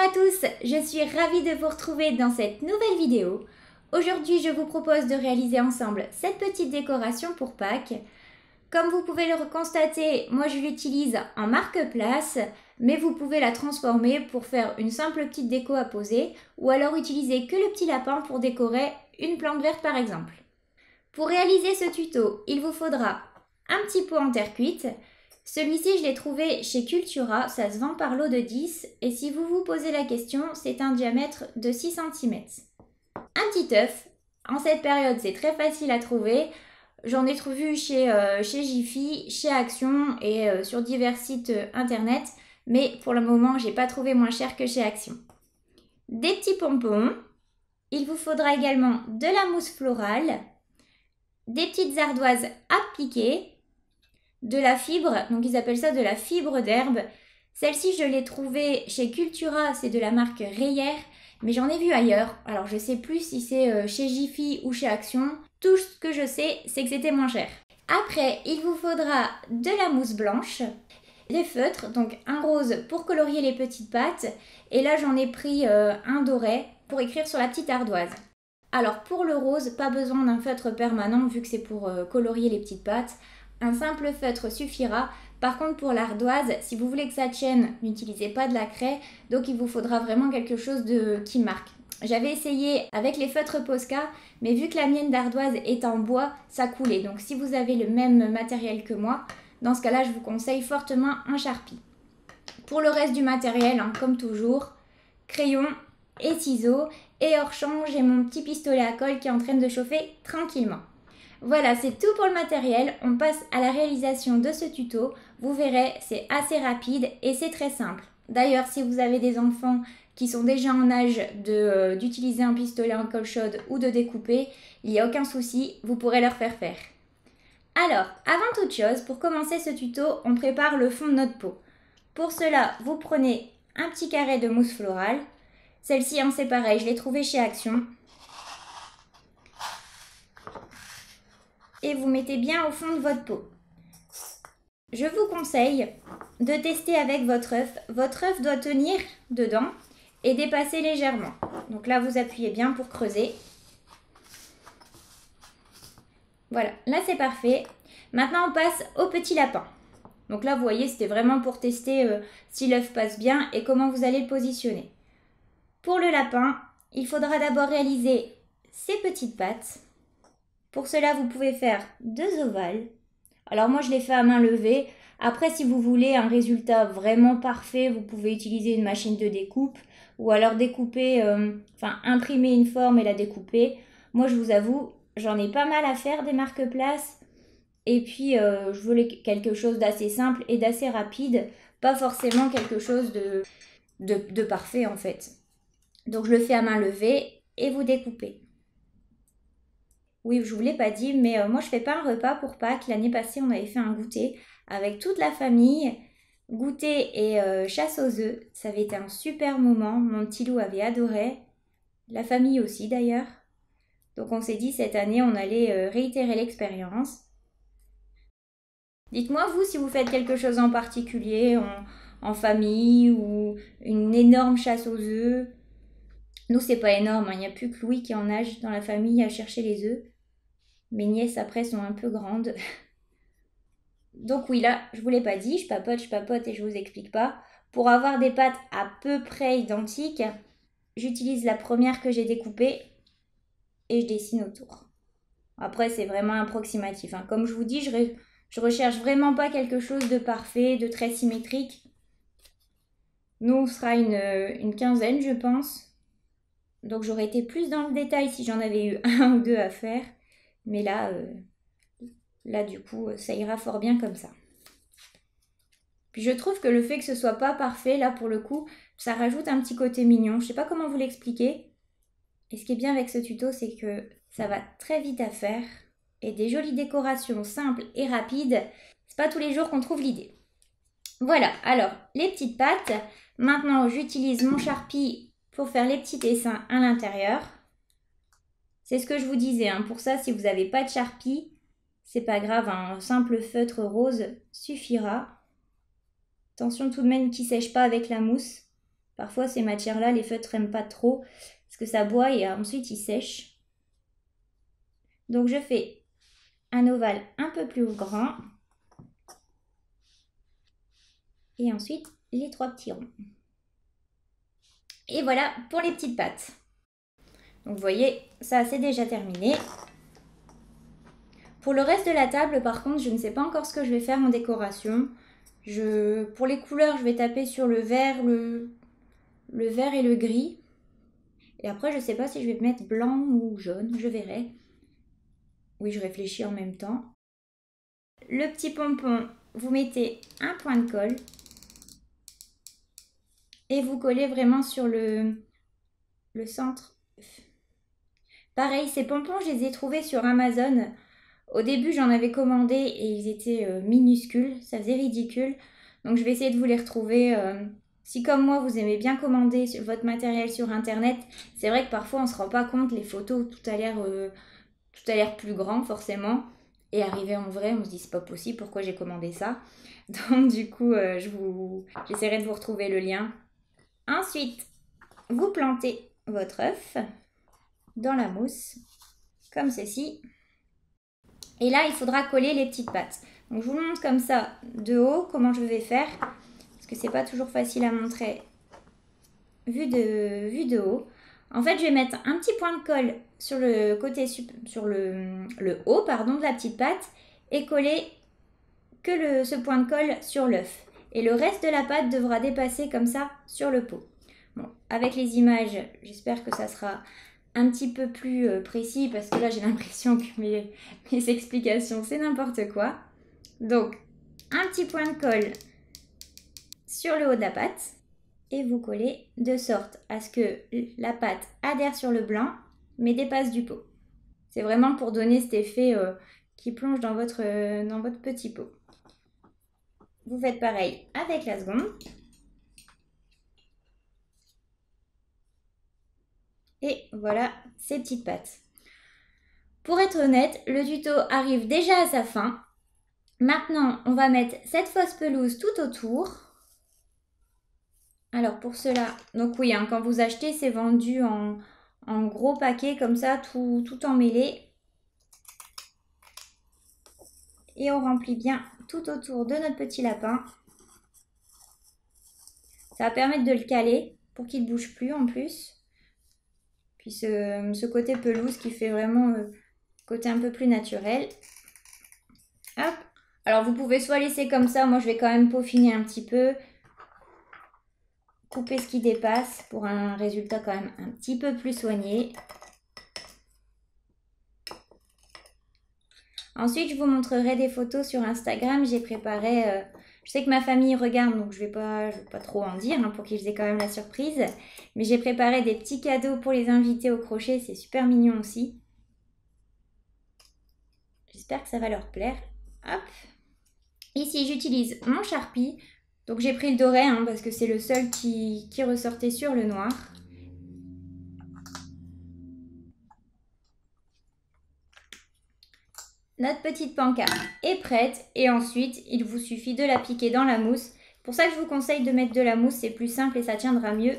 à tous, je suis ravie de vous retrouver dans cette nouvelle vidéo. Aujourd'hui, je vous propose de réaliser ensemble cette petite décoration pour Pâques. Comme vous pouvez le constater, moi je l'utilise en marque-place, mais vous pouvez la transformer pour faire une simple petite déco à poser ou alors utiliser que le petit lapin pour décorer une plante verte par exemple. Pour réaliser ce tuto, il vous faudra un petit pot en terre cuite. Celui-ci, je l'ai trouvé chez Cultura, ça se vend par lot de 10 et si vous vous posez la question, c'est un diamètre de 6 cm. Un petit œuf, en cette période c'est très facile à trouver, j'en ai trouvé chez Jiffy, chez Action et sur divers sites internet, mais pour le moment j'ai pas trouvé moins cher que chez Action. Des petits pompons, il vous faudra également de la mousse florale, des petites ardoises à piquer, de la fibre, donc ils appellent ça de la fibre d'herbe. Celle-ci, je l'ai trouvée chez Cultura, c'est de la marque Reyer, mais j'en ai vu ailleurs. Alors je sais plus si c'est chez Jiffy ou chez Action. Tout ce que je sais, c'est que c'était moins cher. Après, il vous faudra de la mousse blanche, des feutres, donc un rose pour colorier les petites pattes, et là j'en ai pris un doré pour écrire sur la petite ardoise. Alors pour le rose, pas besoin d'un feutre permanent vu que c'est pour colorier les petites pattes. Un simple feutre suffira. Par contre pour l'ardoise, si vous voulez que ça tienne, n'utilisez pas de la craie, donc il vous faudra vraiment quelque chose qui marque. J'avais essayé avec les feutres Posca, mais vu que la mienne d'ardoise est en bois, ça coulait. Donc si vous avez le même matériel que moi, dans ce cas-là, je vous conseille fortement un Sharpie. Pour le reste du matériel, comme toujours, crayon et ciseaux. Et hors champ, j'ai mon petit pistolet à colle qui est en train de chauffer tranquillement. Voilà, c'est tout pour le matériel. On passe à la réalisation de ce tuto. Vous verrez, c'est assez rapide et c'est très simple. D'ailleurs, si vous avez des enfants qui sont déjà en âge d'utiliser un pistolet en colle chaude ou de découper, il n'y a aucun souci, vous pourrez leur faire faire. Alors, avant toute chose, pour commencer ce tuto, on prépare le fond de notre pot. Pour cela, vous prenez un petit carré de mousse florale. Celle-ci, c'est pareil, je l'ai trouvée chez Action. Et vous mettez bien au fond de votre pot. Je vous conseille de tester avec votre œuf. Votre œuf doit tenir dedans et dépasser légèrement. Donc là, vous appuyez bien pour creuser. Voilà, là c'est parfait. Maintenant, on passe au petit lapin. Donc là, vous voyez, c'était vraiment pour tester si l'œuf passe bien et comment vous allez le positionner. Pour le lapin, il faudra d'abord réaliser ces petites pattes. Pour cela, vous pouvez faire 2 ovales. Alors moi, je les fais à main levée. Après, si vous voulez un résultat vraiment parfait, vous pouvez utiliser une machine de découpe ou alors découper, imprimer une forme et la découper. Moi, je vous avoue, j'en ai pas mal à faire des marque-places. Et puis, je voulais quelque chose d'assez simple et d'assez rapide. Pas forcément quelque chose de parfait en fait. Donc, je le fais à main levée et vous découpez. Oui, je ne vous l'ai pas dit, mais moi je ne fais pas un repas pour Pâques. L'année passée, on avait fait un goûter avec toute la famille. Goûter et chasse aux œufs. Ça avait été un super moment. Mon petit loup avait adoré. La famille aussi d'ailleurs. Donc on s'est dit cette année, on allait réitérer l'expérience. Dites-moi vous si vous faites quelque chose en particulier, en famille ou une énorme chasse aux œufs. Nous, c'est pas énorme, il n'y a plus que Louis qui est en âge dans la famille à chercher les œufs. Mes nièces après sont un peu grandes. Donc oui, là, je vous l'ai pas dit, je papote et je vous explique pas. Pour avoir des pâtes à peu près identiques, j'utilise la première que j'ai découpée et je dessine autour. Après, c'est vraiment approximatif. Comme je vous dis, je recherche vraiment pas quelque chose de parfait, de très symétrique. Nous, on sera une quinzaine, je pense. Donc j'aurais été plus dans le détail si j'en avais eu 1 ou 2 à faire. Mais là, du coup, ça ira fort bien comme ça. Puis je trouve que le fait que ce soit pas parfait, là, pour le coup, ça rajoute un petit côté mignon. Je sais pas comment vous l'expliquer. Et ce qui est bien avec ce tuto, c'est que ça va très vite à faire. Et des jolies décorations simples et rapides, c'est pas tous les jours qu'on trouve l'idée. Voilà, alors, les petites pattes. Maintenant, j'utilise mon Sharpie pour faire les petits dessins à l'intérieur. C'est ce que je vous disais, pour ça, si vous n'avez pas de Sharpie, c'est pas grave, un simple feutre rose suffira. Attention tout de même qu'il ne sèche pas avec la mousse, Parfois ces matières-là, les feutres n'aiment pas trop parce que ça boit et ensuite ils sèchent. Donc je fais un ovale un peu plus grand. Et ensuite les 3 petits ronds. Et voilà pour les petites pâtes. Donc vous voyez, ça c'est déjà terminé. Pour le reste de la table, par contre, je ne sais pas encore ce que je vais faire en décoration. Pour les couleurs, je vais taper sur le vert, le vert et le gris. Et après, je ne sais pas si je vais mettre blanc ou jaune, je verrai. Oui, je réfléchis en même temps. Le petit pompon, vous mettez un point de colle. Et vous collez vraiment sur le centre. Pareil, ces pompons, je les ai trouvés sur Amazon. Au début, j'en avais commandé et ils étaient minuscules, ça faisait ridicule. Donc je vais essayer de vous les retrouver. Si comme moi, vous aimez bien commander votre matériel sur Internet, c'est vrai que parfois on ne se rend pas compte, les photos, tout a l'air plus grand forcément. Et arrivé en vrai, on se dit c'est pas possible, pourquoi j'ai commandé ça? Donc du coup, j'essaierai de vous retrouver le lien. Ensuite, vous plantez votre œuf dans la mousse, comme ceci. Et là, il faudra coller les petites pâtes. Donc, je vous montre comme ça, de haut, comment je vais faire. Parce que c'est pas toujours facile à montrer vu de haut. En fait, je vais mettre un petit point de colle sur le côté, sur le haut, pardon, de la petite pâte. Et coller que ce point de colle sur l'œuf. Et le reste de la pâte devra dépasser comme ça sur le pot. Bon, avec les images, j'espère que ça sera un petit peu plus précis parce que là j'ai l'impression que mes explications c'est n'importe quoi. Donc un petit point de colle sur le haut de la pâte et vous collez de sorte à ce que la pâte adhère sur le blanc mais dépasse du pot. C'est vraiment pour donner cet effet qui plonge dans votre petit pot. Vous faites pareil avec la seconde. Et voilà ces petites pâtes. Pour être honnête, le tuto arrive déjà à sa fin. Maintenant, on va mettre cette fausse pelouse tout autour. Alors pour cela, donc oui, hein, quand vous achetez, c'est vendu en gros paquet comme ça, tout emmêlé. Et on remplit bien tout autour de notre petit lapin. Ça va permettre de le caler pour qu'il ne bouge plus en plus. Puis ce côté pelouse qui fait vraiment côté un peu plus naturel. Hop. Alors vous pouvez soit laisser comme ça, moi je vais quand même peaufiner un petit peu. Couper ce qui dépasse pour un résultat quand même un petit peu plus soigné. Ensuite je vous montrerai des photos sur Instagram, j'ai préparé... je sais que ma famille regarde donc je vais pas trop en dire hein, pour qu'ils aient quand même la surprise. Mais j'ai préparé des petits cadeaux pour les invités au crochet, c'est super mignon aussi. J'espère que ça va leur plaire. Hop. Ici, j'utilise mon Sharpie. Donc j'ai pris le doré hein, parce que c'est le seul qui ressortait sur le noir. Notre petite pancarte est prête et ensuite, il vous suffit de l'appliquer dans la mousse. C'est pour ça que je vous conseille de mettre de la mousse, c'est plus simple et ça tiendra mieux.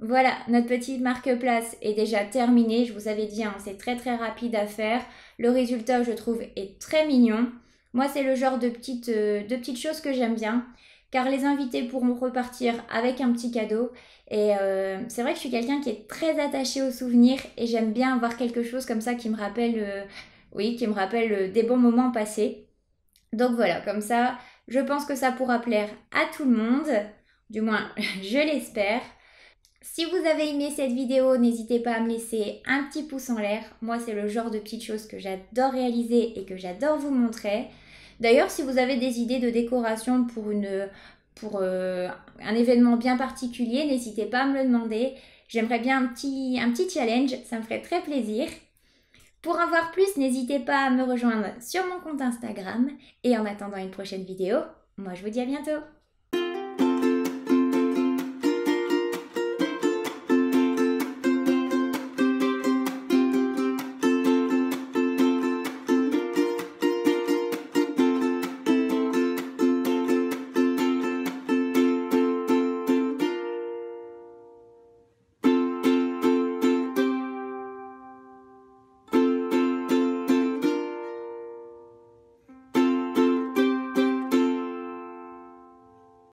Voilà, notre petite marque-place est déjà terminée. Je vous avais dit, hein, c'est très rapide à faire. Le résultat, je trouve, est très mignon. Moi, c'est le genre de petites choses que j'aime bien. Car les invités pourront repartir avec un petit cadeau. Et c'est vrai que je suis quelqu'un qui est très attaché aux souvenirs. Et j'aime bien avoir quelque chose comme ça qui me rappelle, des bons moments passés. Donc voilà, comme ça, je pense que ça pourra plaire à tout le monde. Du moins, je l'espère. Si vous avez aimé cette vidéo, n'hésitez pas à me laisser un petit pouce en l'air. Moi, c'est le genre de petites choses que j'adore réaliser et que j'adore vous montrer. D'ailleurs, si vous avez des idées de décoration pour un événement bien particulier, n'hésitez pas à me le demander. J'aimerais bien un petit challenge, ça me ferait très plaisir. Pour en voir plus, n'hésitez pas à me rejoindre sur mon compte Instagram. Et en attendant une prochaine vidéo, moi je vous dis à bientôt.